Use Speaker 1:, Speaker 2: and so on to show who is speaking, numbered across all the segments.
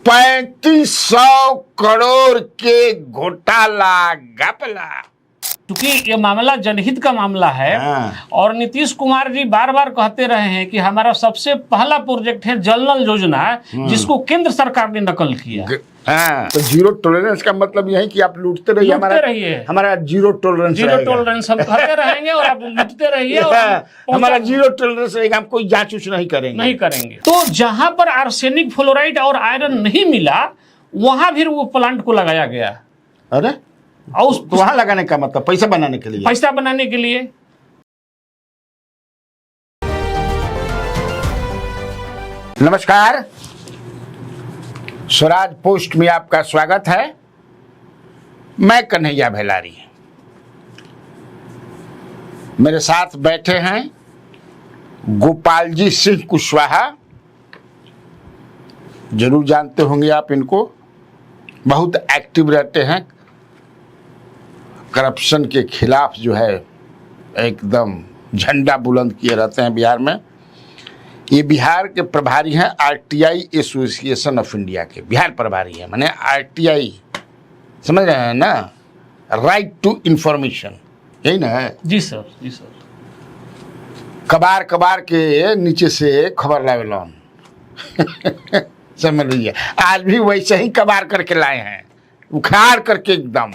Speaker 1: 3500 करोड़ के घोटाला घपला।
Speaker 2: क्योंकि ये मामला जनहित का मामला है और नीतीश कुमार जी बार बार कहते रहे हैं कि हमारा सबसे पहला प्रोजेक्ट है जल नल योजना, जिसको केंद्र सरकार ने नकल किया।
Speaker 1: तो जीरो टॉलरेंस का मतलब यही कि आप लूटते रहिए, हमारा जीरो टॉलरेंस
Speaker 2: हम कहते रहेंगे और आप लूटते रहिए और
Speaker 1: हमारा जीरो टॉलरेंस रहेगा, हम कोई जांच उच नहीं करेंगे।
Speaker 2: तो जहां पर आर्सेनिक, फ्लोराइड और आयरन नहीं मिला वहां भी वो प्लांट को लगाया गया।
Speaker 1: अरे और तो वहां लगाने का मतलब पैसा बनाने के लिए। नमस्कार, स्वराज पोस्ट में आपका स्वागत है। मैं कन्हैया भेलारी, मेरे साथ बैठे हैं गोपाल जी सिंह कुशवाहा। जरूर जानते होंगे आप इनको, बहुत एक्टिव रहते हैं, करप्शन के खिलाफ जो है एकदम झंडा बुलंद किए रहते हैं बिहार में। ये बिहार के प्रभारी हैं आरटीआई एसोसिएशन ऑफ इंडिया के, बिहार प्रभारी है, माने आरटीआई, समझ रहे हैं ना, राइट टू इंफॉर्मेशन, यही ना है?
Speaker 2: जी सर, जी सर।
Speaker 1: कबार के नीचे से खबर लावेलन समझ लीजिए, आज भी वैसे ही कबार करके लाए हैं, उखाड़ करके एकदम।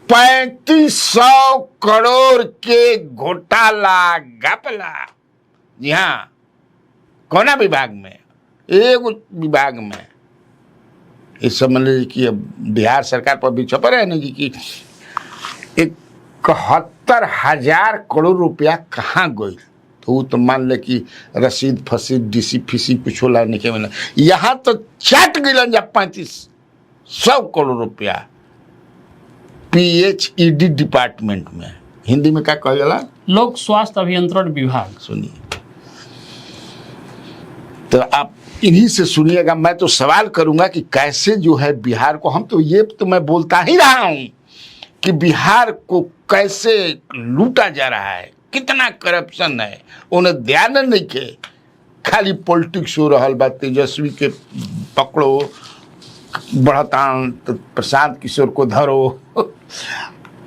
Speaker 1: 3500 करोड़ के घोटाला घपला। जी हाँ, कौना विभाग में? एक विभाग में। इस समझ लीजिए कि अब बिहार सरकार पर भी छपर है नहीं कि 71,000 करोड़ रुपया कहाँ गई। तो वो तो मान ले कि रसीद फसीद डीसी फीसी कुछ होला नहीं मिला, यहाँ तो चाट गिलन जा 3500 करोड़ रुपया PHED डिपार्टमेंट में। हिंदी में क्या कहा जाला? लोक स्वास्थ्य अभियंत्रण विभाग। सुनिए, तो आप इन्हीं से सुनिएगा। मैं तो सवाल करूंगा कि कैसे जो है बिहार को, हम तो ये तो मैं बोलता ही रहा हूं कि बिहार को कैसे लूटा जा रहा है, कितना करप्शन है, उन्हें ध्यान नहीं के, खाली पॉलिटिक्स हो रहा बा। तेजस्वी के पकड़ो, बढ़ता तो प्रशांत किशोर को धरो,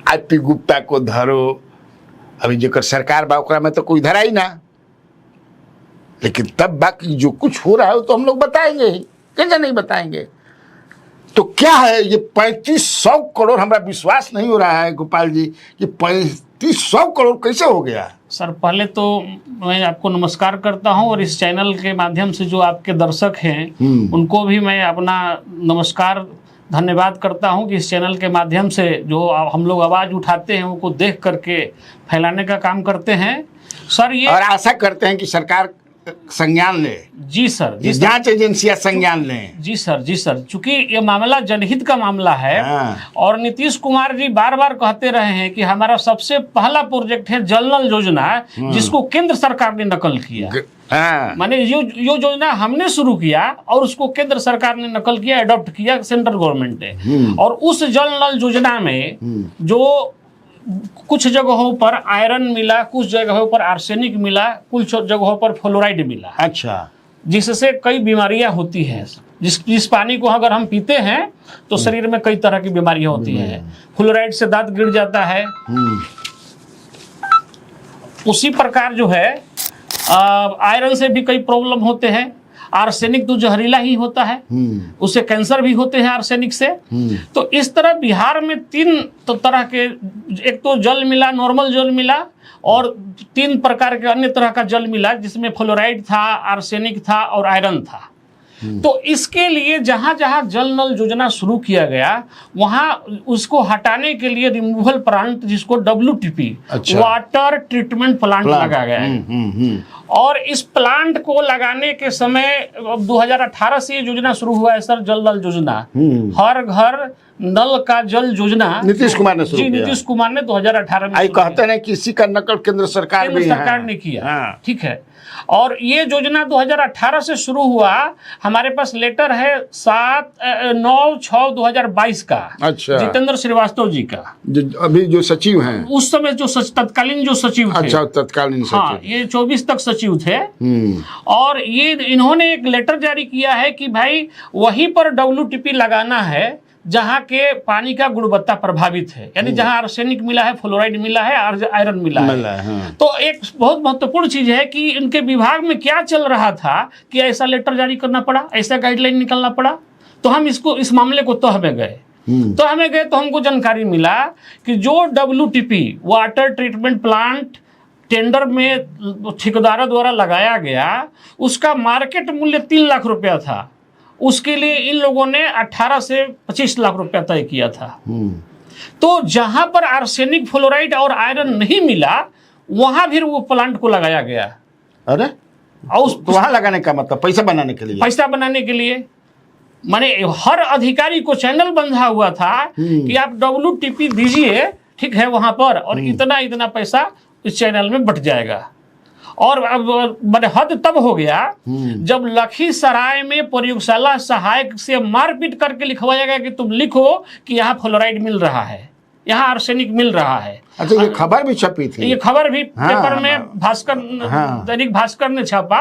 Speaker 1: IP गुप्ता को धरो, अभी जेकर सरकार बा ओकरा में तो कोई धरा ही ना। लेकिन तब बाकी जो कुछ हो रहा है वो तो हम लोग बताएंगे ही, कैसे नहीं बताएंगे। तो क्या है ये 3500 करोड़? हमारा विश्वास नहीं हो रहा है गोपाल जी कि 3500 करोड़ कैसे हो गया।
Speaker 2: सर, पहले तो मैं आपको नमस्कार करता हूं और इस चैनल के माध्यम से जो आपके दर्शक हैं उनको भी मैं अपना नमस्कार धन्यवाद करता हूं कि इस चैनल के माध्यम से जो हम लोग आवाज़ उठाते हैं उनको देख करके फैलाने का काम करते हैं सर। ये
Speaker 1: और आशा करते हैं कि सरकार संज्ञान ले।
Speaker 2: जी सर, जी सर।
Speaker 1: जांच एजेंसियां संज्ञान लें।
Speaker 2: जी सर, जी सर। चूंकि ये मामला जनहित का मामला है और नीतीश कुमार जी बार बार कहते रहे हैं कि हमारा सबसे पहला प्रोजेक्ट है जल नल योजना, जिसको केंद्र सरकार ने नकल किया। माने ये योजना हमने शुरू किया और उसको केंद्र सरकार ने नकल किया, अडॉप्ट किया सेंट्रल गवर्नमेंट ने। और उस जल नल योजना में जो कुछ जगहों पर आयरन मिला, कुछ जगहों पर आर्सेनिक मिला, कुछ जगहों पर फ्लोराइड मिला।
Speaker 1: अच्छा।
Speaker 2: जिससे कई बीमारियां होती हैं। जिस पानी को अगर हम पीते हैं तो शरीर में कई तरह की बीमारियां होती हैं। फ्लोराइड से दांत गिर जाता है। उसी प्रकार जो है आयरन से भी कई प्रॉब्लम होते हैं। आर्सेनिक तो जहरीला ही होता है, उससे कैंसर भी होते हैं आर्सेनिक से। तो इस तरह बिहार में 3 तरह के, एक तो जल मिला, नॉर्मल जल मिला, और 3 प्रकार के अन्य तरह का जल मिला, जिसमें फ्लोराइड था, आर्सेनिक था और आयरन था। तो इसके लिए जहां जहां जल नल योजना शुरू किया गया वहां उसको हटाने के लिए रिमूवल प्लांट, जिसको WTP, वाटर ट्रीटमेंट प्लांट लगाया गया है। और इस प्लांट को लगाने के समय 2018 से ये योजना शुरू हुआ है सर, जल नल योजना, हर घर नल का जल योजना
Speaker 1: नीतीश कुमार ने शुरू किया।
Speaker 2: नीतीश कुमार ने 2018 में
Speaker 1: कहते हैं किसी का नकल केंद्र सरकार
Speaker 2: ने किया। ठीक है। और ये योजना 2018 से शुरू हुआ। हमारे पास लेटर है 9/6/2022 का,
Speaker 1: अच्छा,
Speaker 2: जितेंद्र श्रीवास्तव जी का,
Speaker 1: अभी जो सचिव हैं
Speaker 2: उस समय जो तत्कालीन जो सचिव थे।
Speaker 1: अच्छा, तत्कालीन सचिव।
Speaker 2: हाँ, ये 24 तक सचिव थे। और ये इन्होंने एक लेटर जारी किया है कि भाई वहीं पर WTP लगाना है जहां के पानी का गुणवत्ता प्रभावित है, यानी जहां आर्सेनिक मिला है, फ्लोराइड मिला है, आयरन मिला है।
Speaker 1: हाँ।
Speaker 2: तो एक बहुत महत्वपूर्ण चीज है कि इनके विभाग में क्या चल रहा था कि ऐसा लेटर जारी करना पड़ा, ऐसा गाइडलाइन निकलना पड़ा। तो हम इस मामले को तह में गए। तो हमको जानकारी मिला कि जो WTP water treatment plant tender में ठेकेदारों द्वारा लगाया गया, उसका मार्केट मूल्य 3 लाख रुपया था। उसके लिए इन लोगों ने 18 से 25 लाख रुपया तय किया था। तो जहां पर आर्सेनिक, फ्लोराइड और आयरन नहीं मिला, वहां फिर वो प्लांट को लगाया गया।
Speaker 1: अरे, और तो वहां लगाने का मतलब पैसा बनाने के लिए?
Speaker 2: पैसा बनाने के लिए, माने हर अधिकारी को चैनल बंधा हुआ था कि आप WTP दीजिए, ठीक है, वहां पर, और इतना पैसा इस चैनल में बट जाएगा। और अब हद तब हो गया जब लखीसराय में प्रयोगशाला सहायक से मारपीट करके लिखवाया गया कि तुम लिखो कि यहाँ फ्लोराइड मिल रहा है, यहाँ आर्सेनिक मिल रहा है।
Speaker 1: अच्छा, ये खबर भी छपी थी? ये
Speaker 2: खबर भी पेपर में भास्कर, दैनिक भास्कर ने छापा।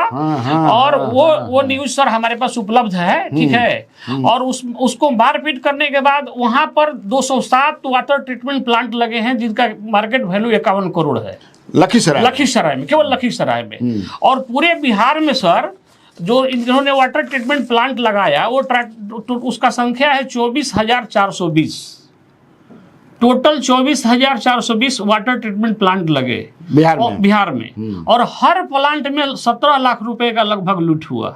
Speaker 2: और वो न्यूज सर हमारे पास उपलब्ध है, ठीक है। और उसको मारपीट करने के बाद वहां पर 207 वाटर ट्रीटमेंट प्लांट लगे हैं जिनका मार्केट वैल्यू 51 करोड़ है लखीसराय में, केवल लखीसराय में। और पूरे बिहार में सर जो इन्होंने वाटर ट्रीटमेंट प्लांट लगाया वो उसका संख्या है 24,420। टोटल 24,420 वाटर ट्रीटमेंट प्लांट लगे बिहार में। और हर प्लांट में 17 लाख रुपए का लगभग लूट हुआ।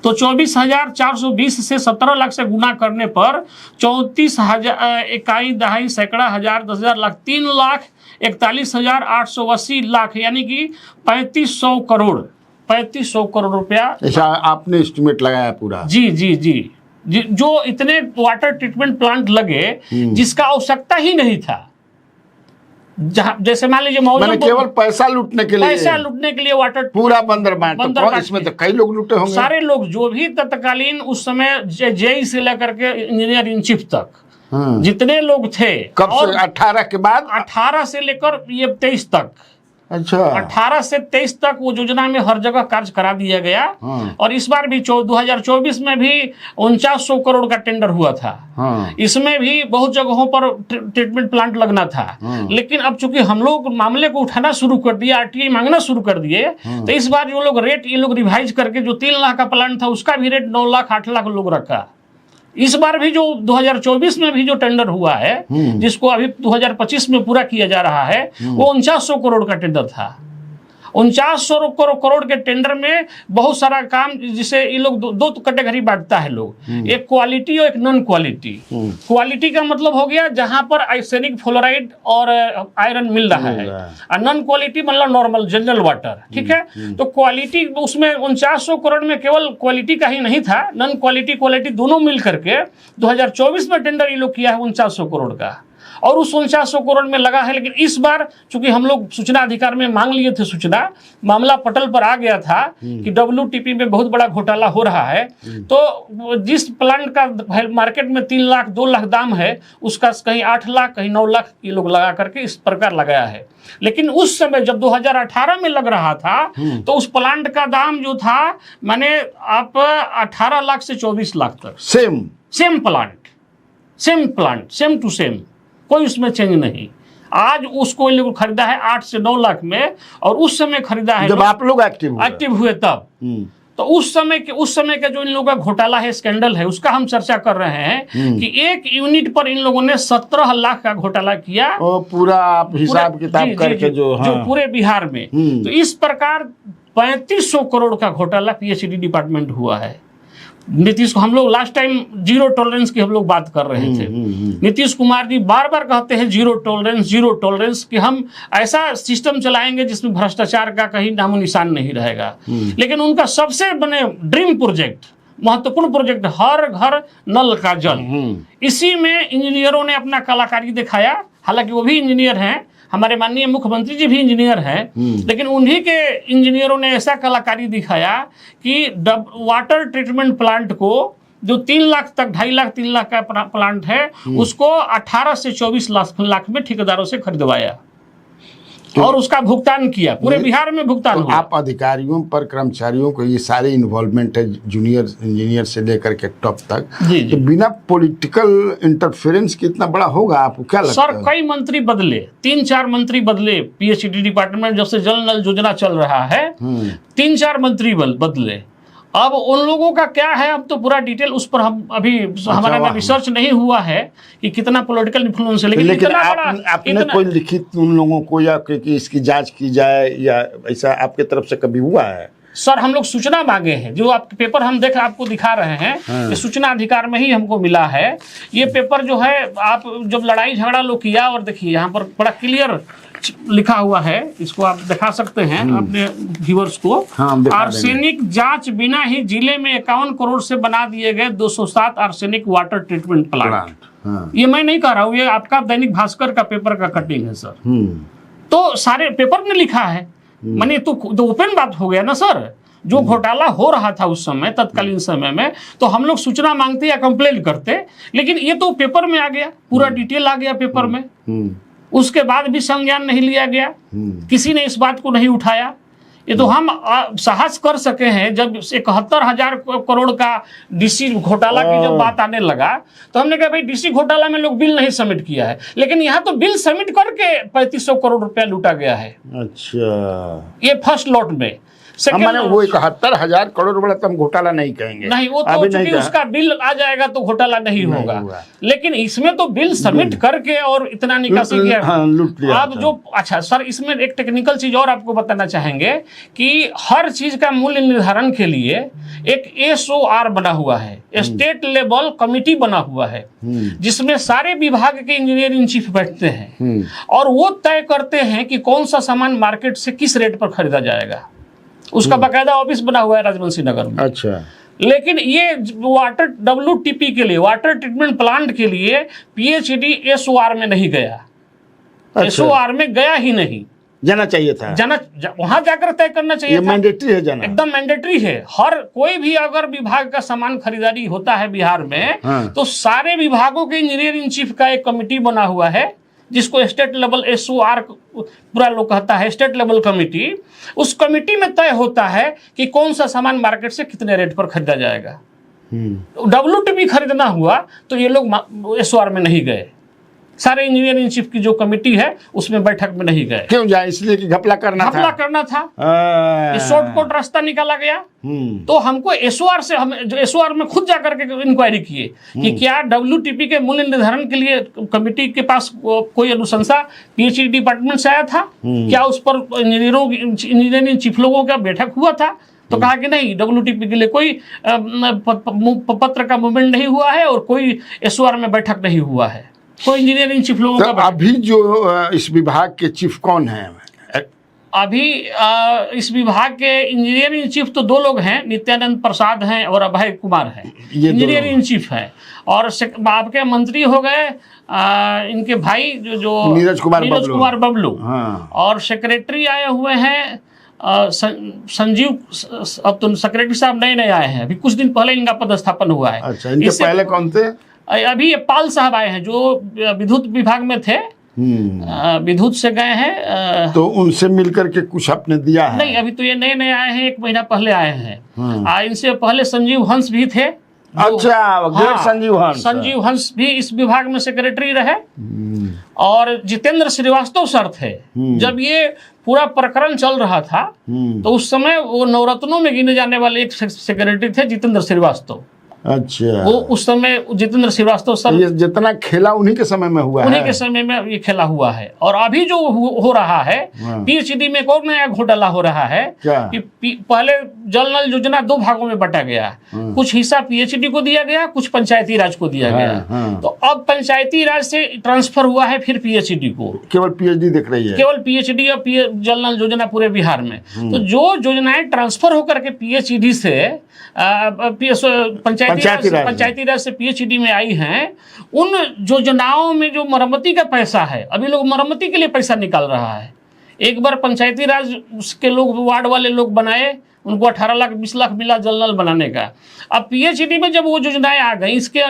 Speaker 2: तो 24,420 से 17 लाख से गुना करने पर 34,000 इकाई, दहाई, सैकड़ा, हजार, 10,000, लाख, 3,41,880 लाख, यानी कि 3500 करोड़ रुपया।
Speaker 1: ऐसा आपने एस्टिमेट लगाया पूरा?
Speaker 2: जी। जो इतने वाटर ट्रीटमेंट प्लांट लगे जिसका आवश्यकता ही नहीं था। जैसे मान लीजिए
Speaker 1: केवल पैसा लूटने के
Speaker 2: लिए वाटर
Speaker 1: पूरा बंदर बांट। इसमें तो कई लोग लूटे होंगे।
Speaker 2: सारे लोग, जो भी तत्कालीन उस समय JEI से लेकर के इंजीनियर इन चीफ तक जितने लोग थे।
Speaker 1: कब से? 18 के बाद?
Speaker 2: 18 से लेकर ये 23 तक।
Speaker 1: अच्छा,
Speaker 2: 18 से 23 तक वो योजना में हर जगह कार्य करा दिया गया। और इस बार भी 2024 में भी 4900 करोड़ का टेंडर हुआ था। इसमें भी बहुत जगहों पर ट्रीटमेंट प्लांट लगना था। लेकिन अब चूंकि हम लोग मामले को उठाना शुरू कर दिया, RTI मांगना शुरू कर दिए, तो इस बार जो लोग रेट ये लोग रिवाइज करके जो 3 लाख का प्लांट था उसका भी रेट 9 लाख 8 लाख लोग रखा। इस बार भी जो 2024 में भी जो टेंडर हुआ है, जिसको अभी 2025 में पूरा किया जा रहा है, वो 4900 करोड़ का टेंडर था। 4900 करोड़ के टेंडर में बहुत सारा काम, जिसे ये लोग दो कैटेगरी बांटता है लोग, एक क्वालिटी और एक नॉन क्वालिटी। क्वालिटी का मतलब हो गया जहां पर आर्सेनिक, फ्लोराइड और आयरन मिल रहा है, और नॉन क्वालिटी मतलब नॉर्मल जनरल वाटर, ठीक है। तो क्वालिटी, उसमें 4900 करोड़ में केवल क्वालिटी का ही नहीं था, नॉन क्वालिटी दोनों मिल करके 2024 में टेंडर ये लोग किया है 4900 करोड़ का। और उस 4900 करोड़ में लगा है। लेकिन इस बार चूंकि हम लोग सूचना अधिकार में मांग लिए थे सूचना, मामला पटल पर आ गया था कि WTP में बहुत बड़ा घोटाला हो रहा है। तो जिस प्लांट का मार्केट में 3 लाख 2 लाख दाम है, उसका कहीं 8 लाख कहीं 9 लाख ये लोग लगा करके इस प्रकार लगाया है। लेकिन उस समय जब 2018 में लग रहा था तो उस प्लांट का दाम जो था, माने आप 18 लाख से 24 लाख तक। Same plant same to same, कोई उसमें चेंज नहीं। आज उसको इन लोग खरीदा है 8 से 9 लाख में, और उस समय खरीदा है
Speaker 1: जब आप लोग एक्टिव हुए
Speaker 2: तब। तो उस समय के जो इन लोगों का घोटाला है, स्कैंडल है, उसका हम चर्चा कर रहे हैं कि एक यूनिट पर इन लोगों ने 17 लाख का घोटाला किया।
Speaker 1: पूरा आप हिसाब किताब करके जो
Speaker 2: पूरे बिहार में। तो इस प्रकार 3500 करोड़ का घोटाला PhD डिपार्टमेंट हुआ है। नीतीश को हम लोग लास्ट टाइम जीरो टॉलरेंस की हम लोग बात कर रहे थे। नीतीश कुमार जी बार बार कहते हैं जीरो टॉलरेंस कि हम ऐसा सिस्टम चलाएंगे जिसमें भ्रष्टाचार का कहीं नामो निशान नहीं रहेगा। लेकिन उनका सबसे बने ड्रीम प्रोजेक्ट, महत्वपूर्ण प्रोजेक्ट, हर घर नल का जल, इसी में इंजीनियरों ने अपना कलाकारी दिखाया। हालांकि वो भी इंजीनियर हैं, हमारे माननीय मुख्यमंत्री जी भी इंजीनियर हैं, लेकिन उन्हीं के इंजीनियरों ने ऐसा कलाकारी दिखाया कि वाटर ट्रीटमेंट प्लांट को जो 3 लाख तक 2.5 लाख 3 लाख का प्लांट है उसको 18 से 24 लाख में ठेकेदारों से खरीदवाया और उसका भुगतान किया, पूरे बिहार में भुगतान
Speaker 1: तो
Speaker 2: हुआ।
Speaker 1: आप अधिकारियों पर, कर्मचारियों को ये सारे इन्वॉल्वमेंट है, जूनियर इंजीनियर से लेकर के टॉप तक,
Speaker 2: जी,
Speaker 1: तो बिना पॉलिटिकल इंटरफेरेंस के इतना बड़ा होगा, आपको क्या लगता
Speaker 2: सर?
Speaker 1: है?
Speaker 2: कई मंत्री बदले, 3-4 मंत्री बदले पीएचईडी डिपार्टमेंट जब से जल नल योजना चल रहा है, 3-4 मंत्री बदले। अब उन लोगों का क्या है, अब तो पूरा डिटेल उस पर हम अभी हमारा में रिसर्च नहीं हुआ है कि कितना पॉलिटिकल इन्फ्लुएंस है, लेकिन इतना बड़ा
Speaker 1: आपने कोई लिखित उन लोगों को या कि इसकी जांच की जाए या ऐसा आपके तरफ से कभी हुआ है?
Speaker 2: सर हम लोग सूचना मांगे हैं, जो आपके पेपर हम आपको दिखा रहे हैं, ये सूचना अधिकार में ही हमको मिला है। ये पेपर जो है, आप जब लड़ाई झगड़ा लोग किया, और देखिए यहाँ पर बड़ा क्लियर लिखा हुआ है, इसको आप दिखा सकते हैं अपने व्यूअर्स को। आर्सेनिक जांच बिना ही जिले में 51 करोड़ से बना दिए गए 207 आर्सेनिक वाटर ट्रीटमेंट प्लांट। ये मैं नहीं कह रहा हूँ, ये आपका दैनिक भास्कर का पेपर का कटिंग है सर। तो सारे पेपर में लिखा है, माने तो ओपन बात हो गया ना सर। जो घोटाला हो रहा था उस समय, तत्कालीन समय में, तो हम लोग सूचना मांगते या कंप्लेन करते, लेकिन ये तो पेपर में आ गया, पूरा डिटेल आ गया पेपर में। उसके बाद भी संज्ञान नहीं लिया गया, किसी ने इस बात को नहीं उठाया। ये तो हम साहस कर सके हैं जब 71,000 करोड़ का डीसी घोटाला की जब बात आने लगा, तो हमने कहा भाई डीसी घोटाला में लोग बिल नहीं सबमिट किया है, लेकिन यहाँ तो बिल सबमिट करके 3500 करोड़ रुपया लूटा गया है।
Speaker 1: अच्छा,
Speaker 2: ये फर्स्ट लॉट में।
Speaker 1: हमारे वो 71,000 करोड़ वाला तो हम घोटाला नहीं कहेंगे,
Speaker 2: नहीं, वो तो चूंकि उसका बिल आ जाएगा तो घोटाला नहीं होगा, लेकिन इसमें तो बिल सबमिट करके और इतना निकासी किया,
Speaker 1: लूट लिया।
Speaker 2: अब जो अच्छा सर, इसमें एक टेक्निकल चीज और आपको बताना चाहेंगे कि हर चीज का मूल्य निर्धारण के लिए एक SOR बना हुआ है, स्टेट लेवल कमिटी बना हुआ है, जिसमें सारे विभाग के इंजीनियर इन चीफ बैठते हैं और वो तय करते हैं कि कौन सा सामान मार्केट से किस रेट पर खरीदा जाएगा। उसका बाकायदा ऑफिस बना हुआ है राजवंशी नगर में।
Speaker 1: अच्छा,
Speaker 2: लेकिन ये वाटर WTP के लिए, वाटर ट्रीटमेंट प्लांट के लिए PHED SOR में नहीं गया।
Speaker 1: अच्छा।
Speaker 2: SOR में गया ही नहीं,
Speaker 1: जाना चाहिए था,
Speaker 2: वहां जाकर तय करना चाहिए था।
Speaker 1: मैंडेटरी है जाना,
Speaker 2: एकदम मैंडेटरी है। हर कोई भी अगर विभाग का सामान खरीदारी होता है बिहार में, तो सारे विभागों के इंजीनियर इन चीफ का एक कमिटी बना हुआ है, जिसको स्टेट लेवल SOR पूरा लोग कहता है, स्टेट लेवल कमिटी। उस कमिटी में तय होता है कि कौन सा सामान मार्केट से कितने रेट पर खरीदा जाएगा। WTP खरीदना हुआ तो ये लोग SOR में नहीं गए, सारे इंजीनियर इन चीफ की जो कमिटी है उसमें बैठक में नहीं गए।
Speaker 1: क्यों जाए? इसलिए कि घपला करना था।
Speaker 2: ये शॉर्टकट रास्ता निकाला गया। तो हमको SOR से, हम SOR में खुद जाकर के इंक्वायरी किए कि क्या WTP के मूल्य निर्धारण के लिए कमिटी के पास कोई अनुशंसा PHED डिपार्टमेंट से आया था, क्या उस पर इंजीनियरिंग चीफ लोगों का बैठक हुआ था? तो कहा कि नहीं, WTP के लिए कोई पत्र का मूवमेंट नहीं हुआ है और कोई SOR में बैठक नहीं हुआ है, कोई इंजीनियरिंग चीफ लोगों
Speaker 1: का। अभी जो इस विभाग के चीफ कौन हैं?
Speaker 2: अभी इस विभाग के इंजीनियरिंग चीफ तो 2 लोग हैं, नित्यानंद प्रसाद हैं और अभय कुमार हैं, इंजीनियरिंग चीफ हैं। और आपके मंत्री हो गए इनके भाई जो नीरज कुमार बबलू।
Speaker 1: हाँ।
Speaker 2: और सेक्रेटरी आए हुए हैं संजीव, अब तो सेक्रेटरी साहब नए आए हैं, अभी कुछ दिन पहले इनका पदस्थापन हुआ है।
Speaker 1: अच्छा, इनके पहले कौन थे?
Speaker 2: अभी ये पाल साहब आए हैं जो विद्युत विभाग में थे, विद्युत से गए हैं। तो
Speaker 1: उनसे मिलकर के कुछ आपने दिया है?
Speaker 2: नहीं, अभी तो ये नए आए हैं, 1 महीना पहले आए हैं। इनसे पहले संजीव हंस भी थे।
Speaker 1: अच्छा, हाँ,
Speaker 2: संजीव हंस भी इस विभाग में सेक्रेटरी रहे। और जितेंद्र श्रीवास्तव सर थे, जब ये पूरा प्रकरण चल रहा था तो उस समय वो नवरत्नों में गिने जाने वाले एक सेक्रेटरी थे, जितेंद्र श्रीवास्तव।
Speaker 1: अच्छा,
Speaker 2: वो उस समय जितेंद्र श्रीवास्तव सर,
Speaker 1: ये जितना खेला उन्हीं के समय में हुआ है,
Speaker 2: उन्हीं के समय में ये खेला हुआ है। और अभी जो हो रहा है PHED में एक और नया घोटाला हो रहा है कि पहले जल नल योजना 2 भागों में बटा गया, कुछ हिस्सा PHED को दिया गया, कुछ पंचायती राज को दिया गया। तो अब पंचायती राज से ट्रांसफर हुआ है फिर PHED को,
Speaker 1: केवल PHED दिख रही है,
Speaker 2: केवल PHED और जल नल योजना पूरे बिहार में। तो जो योजनाएं ट्रांसफर होकर के PHED से पंचायती पंचायती राज से पीएचडी में आई हैं, उन योजनाओं में जो मरम्मती का पैसा है, अभी लोग मरम्मती के लिए पैसा निकाल रहा है। एक बार पंचायती राज के लोग, वार्ड वाले लोग बनाए, उनको 18 लाख 20 लाख मिला जल नल बनाने का। अब पीएचडी में जब वो योजनाएं आ गई इसके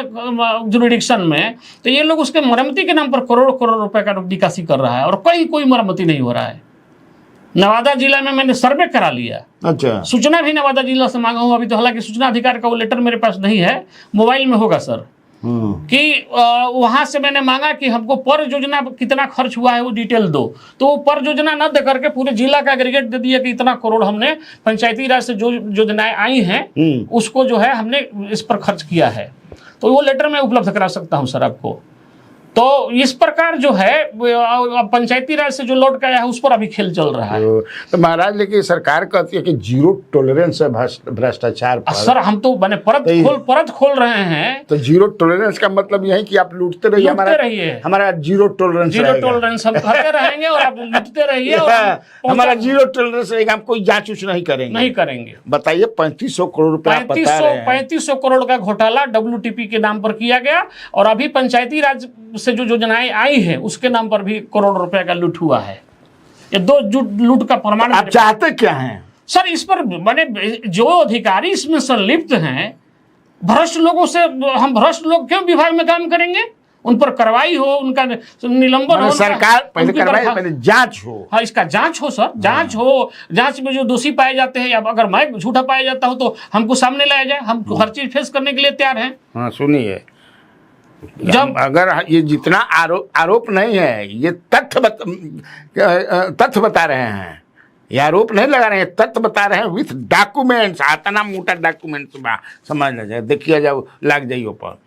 Speaker 2: जुरिडिक्शन में, तो ये लोग उसके मरम्मती के नाम पर करोड़ करोड़ रुपए का निकासी कर रहा है और कहीं कोई मरम्मती नहीं हो रहा है। नवादा जिला में मैंने सर्वे करा लिया,
Speaker 1: अच्छा,
Speaker 2: सूचना भी नवादा जिला से मांगा हूँ अभी तो, हालांकि सूचना अधिकारी का वो लेटर मेरे पास नहीं है, मोबाइल में होगा सर, कि वहां से मैंने मांगा कि हमको पर योजना कितना खर्च हुआ है वो डिटेल दो, तो वो पर योजना न दे करके पूरे जिला का एग्रीगेट दे दिया कि इतना करोड़ हमने पंचायती राज से जो योजनाएं आई हैं उसको जो है हमने इस पर खर्च किया है। तो वो लेटर मैं उपलब्ध करा सकता हूं सर आपको। तो इस प्रकार जो है पंचायती राज से जो लौट के आया है उस पर अभी खेल चल रहा है।
Speaker 1: तो महाराज, लेकिन सरकार कहती है कि जीरो टॉलरेंस है भ्रष्टाचार पर।
Speaker 2: सर हम तो मैंने परत खोल रहे हैं।
Speaker 1: तो जीरो टॉलरेंस का मतलब यही कि आप लूटते रहिए, हमारा जीरो टॉलरेंस
Speaker 2: हम करते रहेंगे और आप लूटते रहिए और
Speaker 1: हमारा जीरो टॉलरेंस रहेगा, हम कोई जांच उच नहीं करेंगे। बताइए 3500 करोड़ रुपया
Speaker 2: 3500 करोड़ का घोटाला WTP के नाम पर किया गया और अभी पंचायती राज से जो योजनाएं आई है उसके नाम पर भी करोड़ रुपए का लूट हुआ है। ये दो लूट का प्रमाण।
Speaker 1: आप चाहते क्या हैं
Speaker 2: सर? इस पर माने जो अधिकारी इसमें संलिप्त हैं, भ्रष्ट लोगों से हम भ्रष्ट लोग क्यों विभाग में काम करेंगे? उन पर कार्रवाई हो, उनका निलंबन हो,
Speaker 1: सरकार पहले कार्रवाई, पहले जांच हो।
Speaker 2: हाँ, इसका जांच हो सर, जांच हो। जांच में जो दोषी पाए जाते हैं, अब अगर मैं झूठा पाया जाता हूं तो हमको सामने लाया जाए, हम हर चीज फेस करने के लिए तैयार हैं।
Speaker 1: हाँ सुनिए, जब अगर ये जितना आरोप नहीं है, ये तथ्य बता रहे हैं, ये आरोप नहीं लगा रहे हैं, तथ्य बता रहे हैं विथ डॉक्यूमेंट्स। आता ना मोटा डॉक्यूमेंट्स समझ ना जाए, देखिए जाओ लाग जाइए पर।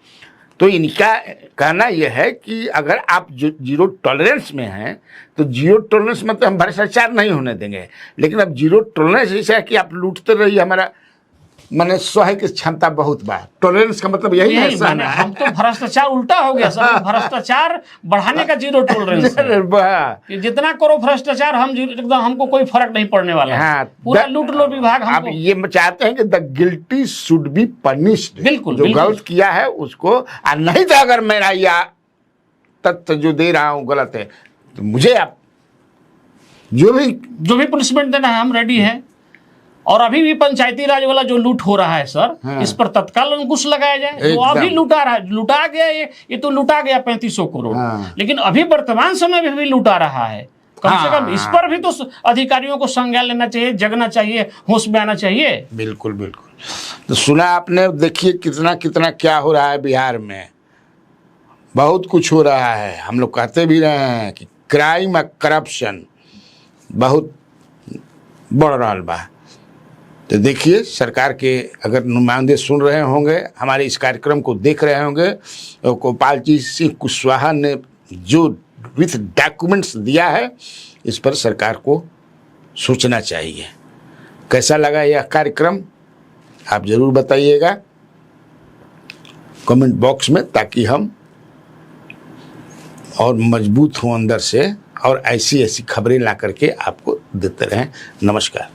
Speaker 1: तो इनका कहना यह है कि अगर आप जीरो टॉलरेंस में हैं तो जीरो टॉलरेंस में तो हम भ्रष्टाचार नहीं होने देंगे, लेकिन अब जीरो टॉलरेंस ऐसा है कि आप लूटते रहिए, हमारा मैंने सहे की क्षमता बहुत बा। टॉलरेंस का मतलब यही है सर।
Speaker 2: हम तो भ्रष्टाचार उल्टा हो गया सर, भ्रष्टाचार बढ़ाने का जीरो टॉलरेंस है। जितना करो भ्रष्टाचार हम एकदम, हमको कोई फर्क नहीं पड़ने वाला।
Speaker 1: हाँ,
Speaker 2: पूरा लूट लो विभाग।
Speaker 1: आप ये चाहते हैं कि the guilty should be punished.
Speaker 2: बिल्कुल,
Speaker 1: जो गलत किया है उसको, और नहीं तो अगर मेरा या तथ्य जो दे रहा हूँ गलत है तो मुझे आप जो भी
Speaker 2: पनिशमेंट देना है हम रेडी हैं। और अभी भी पंचायती राज वाला जो लूट हो रहा है सर, हाँ, इस पर तत्काल अंकुश लगाया जाए। वो अभी लुटा गया, ये तो लुटा गया 3500 करोड़, हाँ, लेकिन अभी वर्तमान समय में भी लुटा रहा है। कम से कम इस पर भी तो अधिकारियों को संज्ञान लेना चाहिए, जगना चाहिए, होश में आना चाहिए।
Speaker 1: बिल्कुल बिल्कुल। तो सुना आपने, देखिए कितना कितना क्या हो रहा है बिहार में। बहुत कुछ हो रहा है। हम लोग कहते भी रहे हैं कि क्राइम और करप्शन बहुत बढ़ रहा बा। तो देखिए, सरकार के अगर नुमाइंदे सुन रहे होंगे, हमारे इस कार्यक्रम को देख रहे होंगे, तो गोपाल जी सिंह कुशवाहा ने जो विथ डॉक्यूमेंट्स दिया है, इस पर सरकार को सोचना चाहिए। कैसा लगा यह कार्यक्रम आप ज़रूर बताइएगा कमेंट बॉक्स में, ताकि हम और मजबूत हों अंदर से और ऐसी खबरें ला करके आपको देते रहें। नमस्कार।